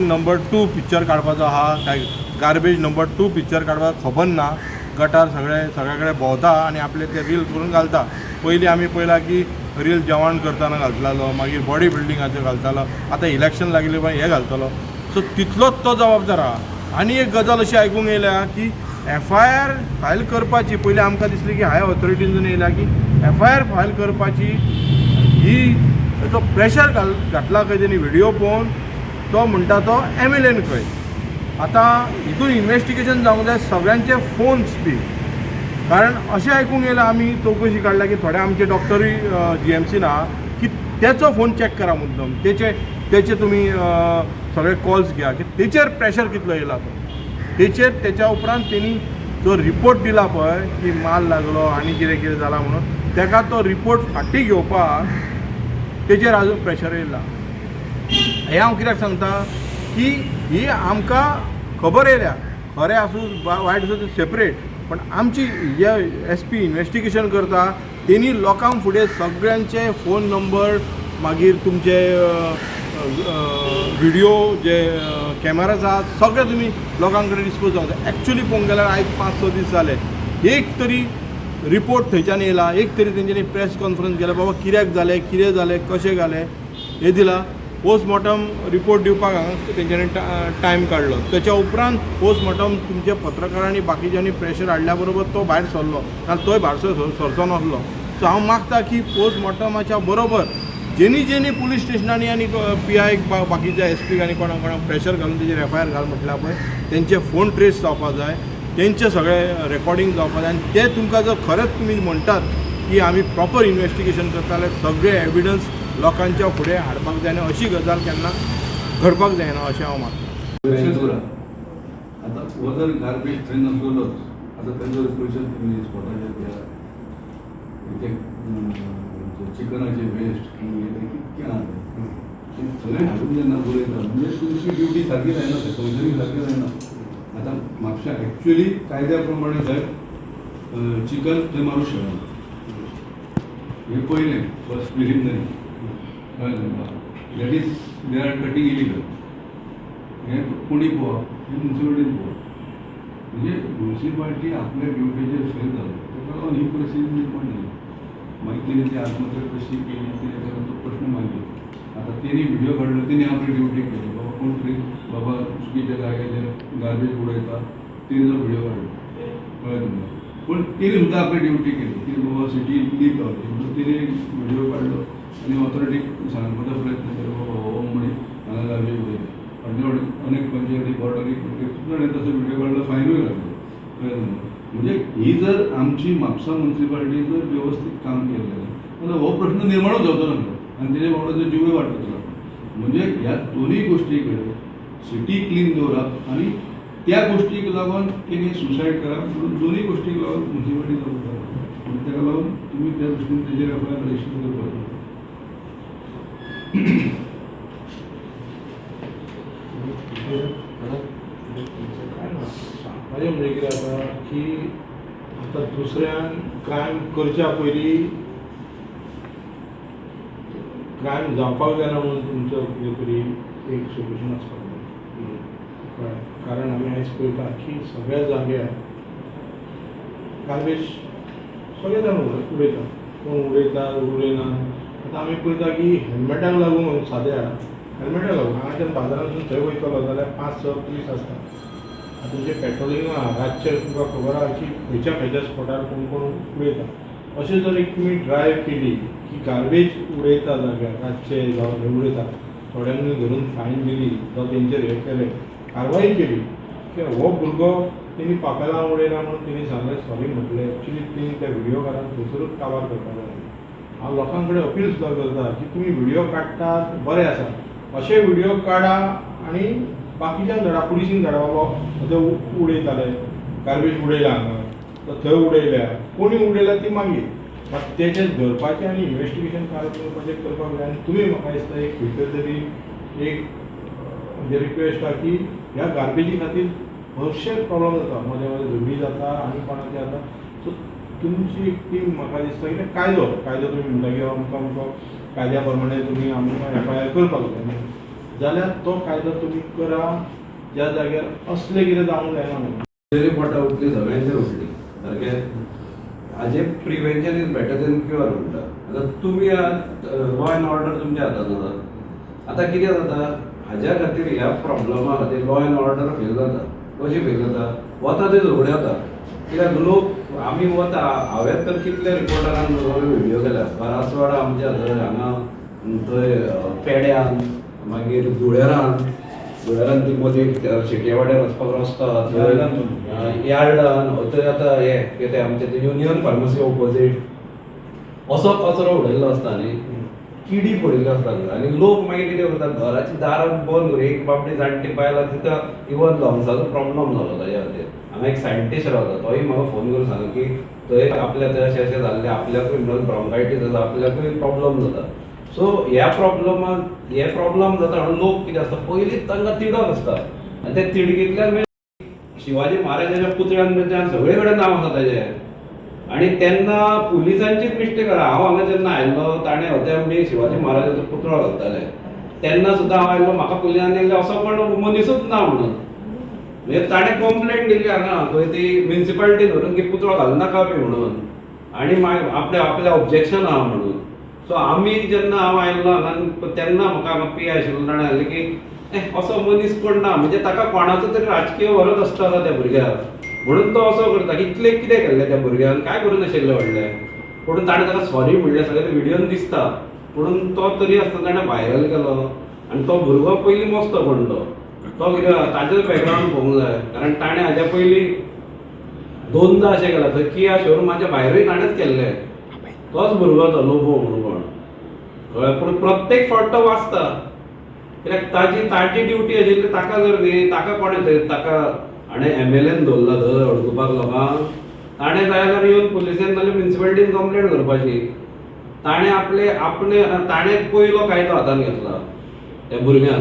Number 2 picture काडपाचो आहा काय गार्बेज नंबर 2 पिक्चर काडपाक खबर ना. गटार सगळ्या कडेन भोंवता आनी आपले ते रील करून घालता. पयलीं आमी पळयलां की रील जेवण करतना घालतालो, मागीर बॉडी बिल्डिंगाचेर घालतालो, आतां इलेक्शन लागले पळय हे घालतलो. सो तितलोच तो जबाबदार आहा. आनी एक गजाल अशी आयकूंक येयल्या की FIR फायल करपाची पयलीं आमकां दिसली की हाय ऑथॉरिटीजून येयल्या की FIR फायल करपाची ही हेचो प्रेशर घातला खंय तेणी व्हिडियो पळोवन. तो म्हणटा तो MLAन खंय. आतां हितून इन्वेस्टिगेशन जावंक जाय सगळ्यांचे फोन्स बी. कारण अशें आयकूंक येयलां आमी चवकशी काडल्या की थोडे आमचे डॉक्टरूय GMCन आहा की तेचो फोन चॅक करा मुद्दम, तेचे तुमी सगळे कॉल्स घेया की तेचेर प्रेशर कितलो येयला तो. तेच्या उपरांत तेणी जो रिपोर्ट दिला पळय की माल लागलो आनी कितें कितें जालां म्हणून तेका तो रिपोर्ट फाटीं घेवपाक तेचेर आजून प्रेशर येयला. हें हांव कित्याक सांगता की ही आमकां खबर येयल्या खरें आसूं वायट आसूं तें सेपरेट. पण आमची जे SP इन्वेस्टिगेशन करता तेणी लोकांक फुडें सगळ्यांचे फोन नंबर मागीर तुमचे व्हिडिओ जे कॅमेराज आहात सगळे तुमी लोकां कडेन डिस्पोज जावंक जाय. एक्चुली पळोवंक गेल्यार आयज 5-6 दीस जाले एक तरी रिपोर्ट थंयच्यान येयला, एक तरी तेंच्यांनी प्रेस कॉन्फरन्स केल्या बाबा कित्याक जालें, कितें जालें, कशें जालें हें दिलां. पोस्टमॉर्टम रिपोर्ट दिवपाक हांगा तेंच्यांनी टायम काडलो. तेच्या उपरांत पोस्टमॉर्टम तुमच्या पत्रकारांनी बाकीच्यांनी प्रेशर हाडल्या बरोबर तो भायर सरलो, नाजाल्यार तोय भायर सरचो नासलो. सो हांव मागता की पोस्टमॉर्टमाच्या बरोबर जेनी पुलीस स्टेशनांनी आनी PI बाकीच्या SP आनी कोणाक प्रेशर घालून तेजेर FIR घाल म्हटल्या पळय तेंचे फोन ट्रेस जावपाक जाय, तेंचे सगळे रेकॉर्डिंग जावपाक जाय. आनी ते तुमकां जर खरेंच तुमी म्हणटात की आमी प्रॉपर इन्वेस्टिगेशन करता जाल्यार सगळे एविडन्स लोकांच्या फुडें हाडपाक जाय आनी अशी गजाल केन्ना घडपाक जायना अशें हांव मागतां. आतां हो जर गार्बेज थंय नासलोच आतां तेंचो रिपोर्टेशन तुमी स्पॉटाचेर चिकनाचे वेस्ट कितकें आहा तें सगळें हाडून जेन्ना बरयता म्हणजे तुमची ड्युटी सारकी जायना, तें संवसारीक सारकी जायना. आतां म्हापशा एक्चुअली कायद्या प्रमाणे थंय चिकन थंय मारूंक शकना. हें पयलें first preliminary that is they are cutting illegal. हें कोणी पळोवप हें म्युन्सिपाल्टीन पळोवप. म्हणजे म्युन्सिपाल्टी आपल्या ड्युटीचेर फेल जालो ताका लागून ही परिस्थिती निर्माण जाली. मागीर तिने ती आत्महत्या कशी केली तेका तो प्रश्न मागीर. आतां तेणी व्हिडिओ काडलो, तेणी आपली ड्युटी केली. बाबा कोण तरी बाबा चुकीच्या जाग्याचेर गार्बेज उडयता तेणी जो व्हिडिओ काडलो कळ्ळें तुमकां. पूण तेणी सुद्दां आपली ड्युटी केली की बाबा सिटी लीक जावची म्हणून तिने व्हिडिओ काडलो आनी ऑथॉरिटीक सांगपाचो प्रयत्न केलो बाबा हो मनीस हांगा गार्बेज उडयता. अनेक पंचायती बोर्डांनी तसो व्हिडिओ काडलो, फायनूय घातलो कळ्ळें तुमकां. म्हणजे ही जर आमची म्हापसा म्युन्सिपाल्टी जर व्यवस्थीत काम केलें जाल्यार हो प्रश्न निर्माणूच जावचो नासलो आनी तेजे वांगडा जीवय वाडटलो. म्हणजे ह्या दोनूय गोश्टी कडेन सिटी क्लीन दवरप आनी त्या गोश्टीक लागून तेणी सुसायड करप म्हणून दोनूय गोश्टीक लागून म्युन्सिपाल्टी जबाबदार. आनी ताका लागून तुमी त्या दृश्टीन तेजेर आपल्याक रजिस्टर करपाक. माझे म्हणजे कितें जाता की आतां दुसऱ्यान क्रायम करच्या पयलीं क्रायम जावपाक जायना म्हणून तुमचो कितें तरी एक सोल्युशन आसपाक जाय. कारण आमी आयज पळयता की सगळ्या जाग्यार गार्बेज सगळे जाण उडयता. कोण उडयता उडयना. आतां आमी पळयता की हेल्मेटाक लागून साद्या हेल्मेटाक लागून हांगाच्यान बाजारांतून थंय वयतलो जाल्यार 5-6 पुलीस आसता. आतां तुमचें पेट्रोलिंग रातचें तुमकां खबर आहा की खंयच्या स्पॉटार कोण कोण उडयता. अशें जर एक तुमी ड्रायव केली की गार्बेज उडयता जाग्यार रातचे जावं उडयता थोड्यांनी धरून फायन दिली जावं तेंचेर हें केलें कारवाई केली की हो भुरगो तेणी पापेलां उडयना म्हणून तेणी सांगलें सॉरी म्हटलें. एक्चुली तेणी त्या व्हिडिओकारांक थंयसरूच काबार करपाक जाय. हांव लोकां कडेन अपील सुद्दां करता की तुमी व्हिडिओ काडटात बरें आसा, अशे व्हिडिओ काडा आनी बाकीच्यांक धाडा, पुलिसींक धाडा बाबा ते उडयताले गार्बेज उडयला हांगा तर थंय उडयल्या कोणी उडयल्या ती मागीर मात तेचें धरपाचें आनी इन्वेस्टिगेशन करपाचें करपाक जाय. आनी तुमी म्हाका दिसता एक खंयतर तरी एक म्हणजे रिक्वेस्ट आहा की ह्या गार्बेजी खातीर हरशे प्रॉब्लम जाता, मदें मदें झगडी जाता आनी कोणाचें जाता. सो तुमची एक टीम म्हाका दिसता की कायदो तुमी म्हणटा की अमको कायद्या प्रमाणे तुमी आमकां FIR करपाक जाय. जाल्यार तो कायदो तुमी करा, ज्या जाग्यार असले कितें जावंक जायना म्हणून. तरी पोटां उठली सगळ्यांचेर उठली सारकें. हाजें prevention is better than cure म्हणटा. आतां तुमी लॉ अँड ऑर्डर तुमच्या हातांत आसा. आतां कितें जाता, हाज्या खातीर ह्या प्रॉब्लमा खातीर लॉ अँड ऑर्डर फेल जाता. कशी फेल जाता, वता ते झगडे जाता. कित्याक लोक आमी वता, हांवें तर कितले रिपोर्टरान व्हिडिओ केल्या. बारासवाडा आमच्या हांगा थंय पेड्यान, मागीर धुळेरान ती मदीं शेटयेवाड्यार वचपाक रस्तो यार्डान थंय आतां हे कितें आमचें तें युनियन फार्मसी ऑपोजीट असो कचरो उडयल्लो आसता न्ही, किडी पडिल्ल्यो आसता. आनी लोक मागीर कितें करतात, घराची दारां बंद करून एक बाबडी जाणटी बायलां तिका इवन लंग्साचो प्रॉब्लम जालो ताच्या खातीर. हांगा एक सायंटिस्ट रावता, तोय म्हाका फोन करून सांगलो की थंय आपल्या थंय अशें अशें जाल्लें, आपल्याकूय म्हणून ब्रोंकायटीस जाता, आपल्याकूय प्रॉब्लम जाता. सो ह्या प्रॉब्लमाक हे प्रॉब्लम जाता म्हणून लोक कितें आसता, पयलींच तांकां तिडक आसता. आनी ते तिडकींतल्यान शिवाजी महाराजाच्या पुतळ्यान सगळे कडेन नांव आसा ताजें. आनी तेन्ना पुलिसांचीच मिस्टेक आहा. हांव हांगा जेन्ना आयल्लो ताणें होते आमी शिवाजी महाराजाचो पुतळो घालताले, तेन्ना सुद्दां हांव आयल्लो, म्हाका पुलिसांनी येयल्ले असो कोण मनीसूच ना म्हणून. म्हणजे ताणें कंप्लेंट दिल्ली हांगा खंय ती म्युन्सिपालिटीन व्हरून की पुतळो घालनाका बी म्हणून, आनी आपलें ऑब्जेक्शन आहा म्हणून. सो आमी जेन्ना हांव आयल्लो हांगा तेन्ना म्हाका हांगा पी आशिल्लो ताणें सांगलें की असो मनीस कोण ना, म्हणजे ताका कोणाचो तरी राजकीय वरद आसता त्या भुरग्याक म्हणून तो असो करता. कितलें कितें केल्लें त्या भुरग्यान, काय करूं नाशिल्लें व्हडलें. पूण ताणें ताका सॉरी म्हणलें, सगळें व्हिडियोन दिसता. पूण तो तरी आसता ताणें व्हायरल केलो. आनी तो भुरगो पयलीं मस्तो कोण तो कितें ताजें बॅकग्रावंड पळोवंक जाय. कारण ताणें हाज्या पयलीं 2दा अशें केलां, थंय किया शोरूमाच्या भायरूय ताणेंच केल्लें. तोच भुरगो तो लोबो म्हणून कोण कळ्ळें. पूण प्रत्येक फावट तो वाचता, कित्याक ताची ड्युटी आशिल्ली. ताका जर न्ही, ताका कोणें थंय ताका हाणें MLAन दवरला थंय अडकुपाक लोकांक. ताणें जाय जाल्यार येवन पुलिसेन नाल्यार म्युन्सिपालिटीन कंप्लेंट करपाची. ताणें पयलो कायदो हातांत घेतला त्या भुरग्यान,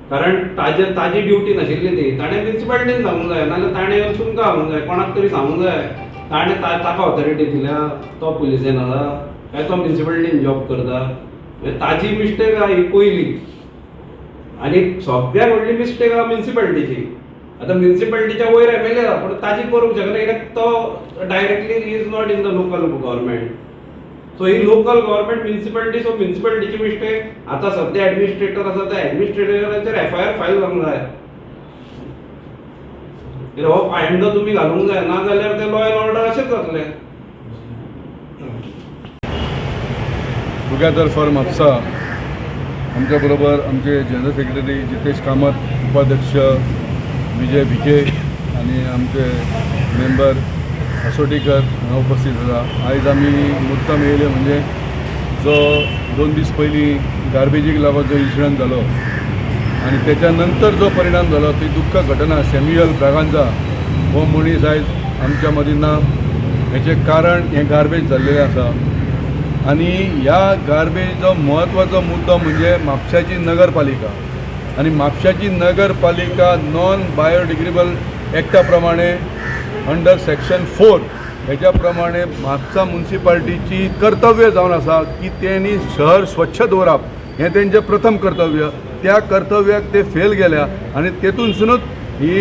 कारण ताजी ड्युटी नाशिल्ली ती. ताणें म्युन्सिपालिटीन सांगूंक जाय, नाल्यार ताणें येवन तुमकां सांगूंक जाय, कोणाक तरी सांगूंक जाय. ताणें ताका ऑथॉरिटी दिल्या, तो पुलिसेन आसा काय तो म्युन्सिपालिटीन जॉब करता. म्हणजे ताजी मिस्टेक आहा ही पयली. आनी सगळ्यात व्हडली मिस्टेक आहा म्युन्सिपालिटीची. आतां म्युन्सिपालिटीच्या वयर MLA आहा, पूण ताजी करूंक शकना, कित्याक तो directly is not in the local government. So ही लोकल गव्हर्मेंट म्युन्सिपालिटी, सो म्युन्सिपालिटीची मिस्टेक. आतां सध्या एडमिनिस्ट्रेटर आसा त्या एडमिनिस्ट्रेटराचेर FIR फायल जावंक जाय. हो फायंडो तुमी घालूंक जाय, ना जाल्यार ते लॉ अँड ऑर्डर अशेंच जातलें. टुगेदर फॉर म्हापसा आमच्या बरोबर आमचे जनरल सेक्रेटरी जितेश कामत, उपाध्यक्ष विजय भिके आनी आमचे मेंबर असोटीकर हांगा उपस्थित आसा. आयज आमी मुद्दम येयले म्हणजे जो 2 दीस पयलीं गार्बेजीक लागून जो इन्सिडंट जालो आनी तेच्या नंतर जो परिणाम जालो ती दुख्ख घटना. सॅम्युएल ब्रागांझा हो मनीस आयज आमच्या मदीं ना. हेचें कारण हें गार्बेज जाल्लेलें आसा. आनी ह्या गार्बेजीचो म्हत्वाचो मुद्दो म्हणजे म्हापशाची नगरपालिका. आनी म्हापशाची नगरपालिका नॉन बायोडिग्रेडेबल एक्टा प्रमाणे अंडर सेक्शन 4 हेच्या प्रमाणे म्हापसा म्युन्सिपालिटीची कर्तव्य जावन आसा की तेणी शहर स्वच्छ दवरप हें तेंचें प्रथम कर्तव्य. त्या कर्तव्याक ते फेल गेल्या आनी तेतूनसूनच ही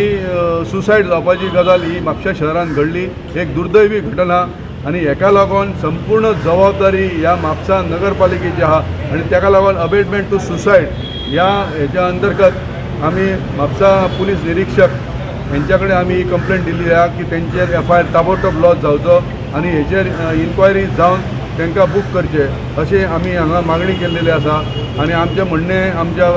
सुसायड जावपाची गजाल ही म्हापशा शहरान घडली. एक दुर्दैवी घटना आनी हेका लागून संपूर्ण जबाबदारी ह्या म्हापसा नगरपालिकेची आहा. आनी तेका लागून अबेटमेंट टू सुसायड ह्या हेच्या अंतर्गत आमी म्हापसा पुलीस निरीक्षक हेंच्या कडेन आमी ही कंप्लेंट दिल्ली आहा की तेंचेर FIR ताबडतोब लॉज जावचो आनी हेचेर इन्क्वायरी जावन तांकां बूक करचे अशें आमी हांगा मागणी केल्लेली आसा. आनी आमचें म्हणणें आमच्या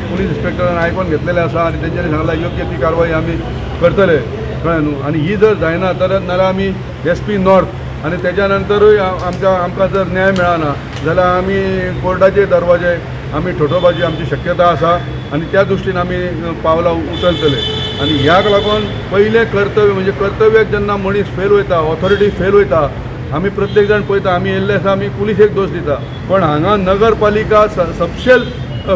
पुलीस इन्स्पेक्टरान आयकून घेतलेलें आसा आनी तेंच्यांनी सांगलां योग्य ती कारवाई आमी करतले. कळ्ळें न्हू. आनी ही जर जायना तर नाल्यार आमी SP नॉर्थ आनी तेच्या नंतरूय आमकां जर न्याय मेळना जाल्यार आमी कोर्टाचे दरवाजे आमी ठोठोवपाची आमची शक्यता आसा. आनी त्या दृश्टीन आमी पावलां उचलतले. आनी ह्याक लागून पयलें कर्तव्य म्हणजे कर्तव्याक जेन्ना मनीस फेल वयता, ऑथॉरिटी फेल वयता, आमी प्रत्येक जाण पळयता, आमी येयल्ले आसा, आमी पुलिसेक दोश दिता. पण हांगा नगरपालिका सबशेल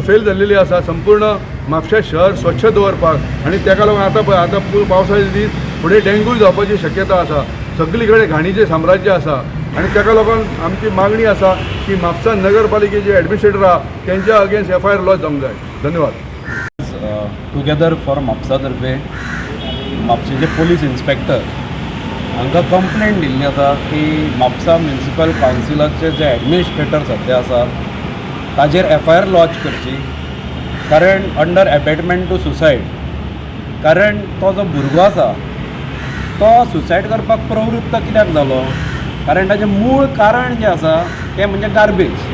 फेल जाल्लेली आसा संपूर्ण म्हापशा शहर स्वच्छ दवरपाक. आनी तेका लागून आतां पावसाचे दीस फुडें डेंग्यू जावपाची शक्यता आसा. सगळी कडेन घाणीचें साम्राज्य आसा. आनी ताका लागून आमची मागणी आसा की म्हापसा नगरपालिकेचे एडमिनिस्ट्रेटर आहा तेंच्या अगेन्स्ट FIR लॉन्च जावंक जाय. धन्यवाद. टुगेदर फॉर म्हापसा तर्फे म्हापशेचे पोलीस इन्स्पेक्टर हांकां कंप्लेंट दिल्ली आसा की म्हापसा म्युनिसिपल कावन्सिलाचे जे एडमिनिस्ट्रेटर सद्या आसा ताजेर FIR लॉन्च करची, कारण अंडर एबेटमेंट टू सुसायड. कारण तो जो भुरगो आसा तो सुसायड करपाक प्रवृत्त कित्याक जालो, कारण ताचें मूळ कारण जें आसा तें म्हणजे गार्बेज.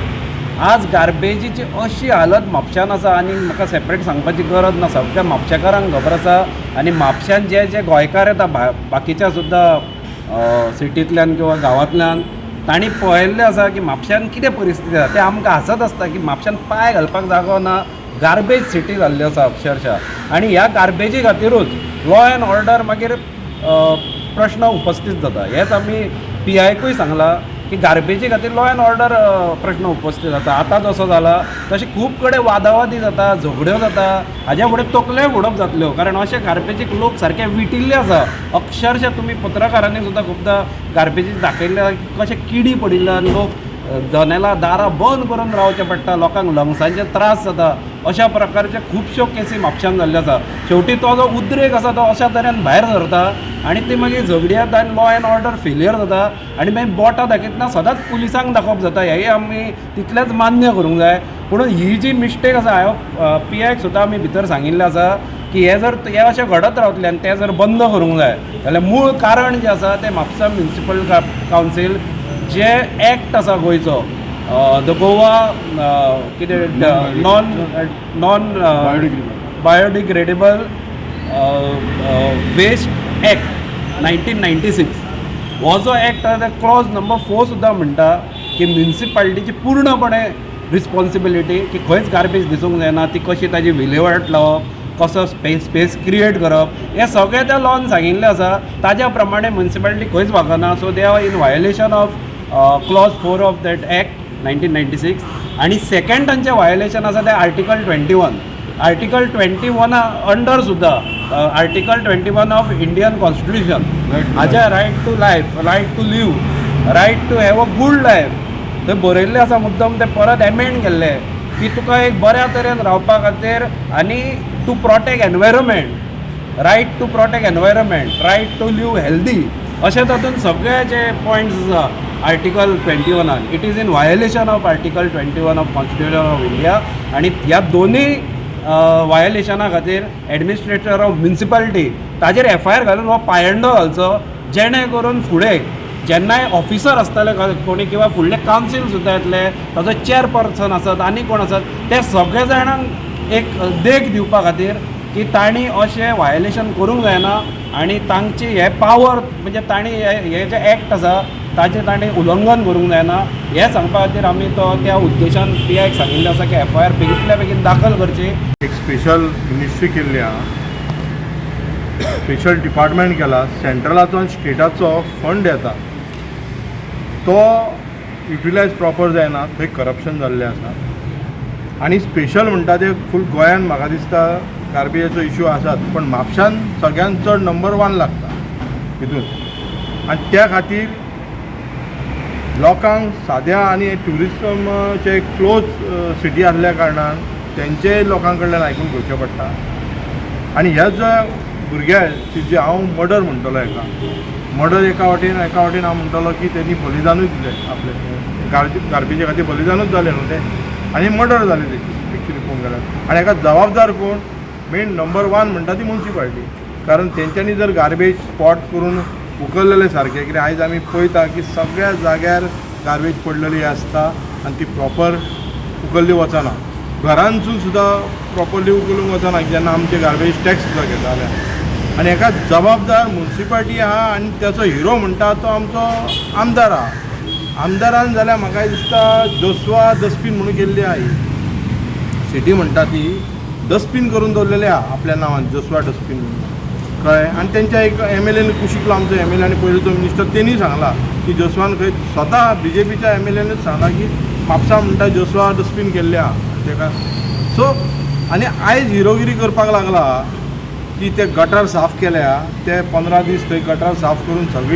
आज गार्बेजीची अशी हालत म्हापशान आसा आनी म्हाका सेपरेट सांगपाची गरज ना, सगळ्या म्हापशेकारांक खबर आसा. आनी म्हापशान जे गोंयकार येता बाकीच्या सुद्दां सिटींतल्यान किंवा गांवांतल्यान तांणी पळयल्लें आसा की म्हापशान कितें परिस्थिती आसा. ते आमकां हांसत आसता की म्हापशान पांय घालपाक जागो ना, गार्बेज सिटी जाल्ली आसा अक्षरशः. आनी ह्या गार्बेजी खातीरूच लॉ एंड ऑर्डर मागीर प्रश्न उपस्थित जाता. हेच आमी PIकूय सांगलां की गार्बेजी खातीर लॉ एंड ऑर्डर प्रश्न उपस्थित जाता. आतां जसो जाला तशें खूब कडेन वादावादी जाता, झगड्यो जाता, हाज्या फुडें तकल्यो फोडप जातल्यो. कारण अशे गार्बेजीक लोक सारके विटिल्ले आसा. अक्षरशः तुमी पत्रकारांनी सुद्दां खुबदां गार्बेजीक दाखयल्या कशे किडी पडिल्ले आनी लोक जनेलां दारां बंद करून रावचें पडटा, लोकांक लंग्सांचे त्रास जाता. अशा प्रकारचे खुबश्यो केसी म्हापशान जाल्ल्यो आसा. शेवटी तो जो उद्रेक आसा तो अशा तरेन भायर सरता आनी ती मागीर झगडी येता आनी लॉ एंड ऑर्डर फेलियर जाता आनी मागीर बोटां दाखयतना सदांच पुलिसांक दाखोवप जाता. हेंय आमी तितलेंच मान्य करूंक जाय. पूण ही जी मिस्टेक आसा PIक सुद्दां आमी भितर सांगिल्लें आसा की हे अशें घडत रावतलें आनी तें जर बंद करूंक जाय जाल्यार मूळ कारण जें आसा तें म्हापसा म्युनिसिपल कावन्सील जे एक्ट आसा गोंयचो द गोवा कितें नॉन बायोडिग्रेडेबल वेस्ट एक्ट 1996 हो जो एक्ट आसा ते क्लॉज नंबर 4 सुद्दां म्हणटा की म्युनिसिपालिटीची पूर्णपणे रिस्पॉन्सिबिलिटी की खंयच गार्बेज दिसूंक जायना, ती कशी ताजी विलेवाट लावप, कसो स्पेस क्रिएट करप, हें सगळें त्या लॉन सांगिल्लें आसा. ताज्या प्रमाणे म्युनिसिपालिटी खंयच वागना. So they are in violation of clause 4 of that act 1996. आनी सेकंड तांचें वायोलेशन आसा तें आर्टिकल 21. आर्टिकल 21 अंडर सुद्दां आर्टिकल 21 ऑफ इंडियन कॉन्स्टिट्यूशन हाजे right to life, right to live, right to have a good life थंय बरयल्लें आसा. मुद्दम तें परत एमेंड केल्लें की तुका एक बऱ्या तरेन रावपा खातीर आनी to protect environment, right to protect environment, right to live healthy, अशें तातूंत सगळे जे पॉयंट्स आसा article 21. It is in violation of article 21 of Constitution of India. आनी ह्या दोनूय वायोलेशना खातीर एडमिनिस्ट्रेटर ऑफ म्युनिसिपालिटी ताजेर FIR घालून हो पायंडो घालचो, जेणे करून फुडें जेन्नाय ऑफिसर आसतले कोणी किंवा फुडले कावन्सील सुद्दां येतले, ताजो चेअरपर्सन आसत आनी कोण आसत, ते सगळे जाणांक एक देख दिवपा खातीर की तांणी अशें वायोलेशन करूंक जायना आनी तांची हे पावर म्हणजे तांणी हे जे एक्ट आसा ताचें तांणी उल्लंघन करूंक जायना हें सांगपा खातीर आमी तो त्या उद्देशान PIक सांगिल्लें आसा की FIR बेगितल्या बेगीन दाखल करची. एक स्पेशल मिनिस्ट्री केल्ली आहा, स्पेशल डिपार्टमेंट केला. सेंट्रलाचो आनी स्टेटाचो फंड येता तो युटिलायज प्रॉपर जायना, थंय करप्शन जाल्लें आसा. आनी स्पेशल म्हणटा ते फूल गोंयान म्हाका दिसता गार्बेजाचो इश्यू आसात, पण म्हापशान सगळ्यान चड नंबर 1 लागता हितून. आनी त्या खातीर लोकांक साद्या आनी ट्युरिजमचे क्लोज सिटी आसल्या कारणान तेंचे लोकां कडल्यान आयकून घेवचें पडटा. आनी ह्या जो भुरग्याची जे हांव मर्डर म्हणटलो मर्डर एका वाटेन हांव म्हणटलो की तेणी बलिदानूच दिलें आपलें गार्बेजा खातीर बलिदानूच जालें न्हू तें, आनी मर्डर जालें तेची एक्चुली पळोवंक गेल्यार. आनी हाका जबाबदार कोण? मेन नंबर 1 म्हणटा ती म्युनिसिपालिटी. कारण तेंच्यांनी जर गार्बेज स्पॉट करून उखललेले सारके, कित्याक आयज आमी पळयता की सगळ्या जाग्यार गार्बेज पडलेली आसता आनी ती प्रॉपर उखल्ली वचना. घरांतसून सुद्दां प्रॉपरली उखलूंक वचना जेन्ना आमचे गार्बेज टॅक्स सुद्दां घेता जाल्यार. आनी हाका जबाबदार म्युनिसिपालिटी आहा आनी त्याचो हिरो म्हणटा तो आमचो आमदार आहा. आमदारान जाल्यार म्हाका दिसता जोस्वा डस्टबीन म्हणून केल्ली आहा ही सिटी म्हणटा ती डस्टबीन करून दवरलेले आहा आपल्या नांवान जोस्वा डस्टबीन म्हणून, कळ्ळें. आनी तेंच्या एक MLAन कुशिकलो आमचो MLA आनी पयलींचो मिनिस्टर तेणी सांगला की जोस्वान खंय स्वता BJPच्या MLAनूच सांगला की म्हापसा म्हणटा जोस्वा डस्टबीन केल्ले आहा तेका. सो आनी आयज हिरोगिरी करपाक लागला की ते गटर साफ केल्या, ते 15 दीस थंय गटर साफ करून सगळी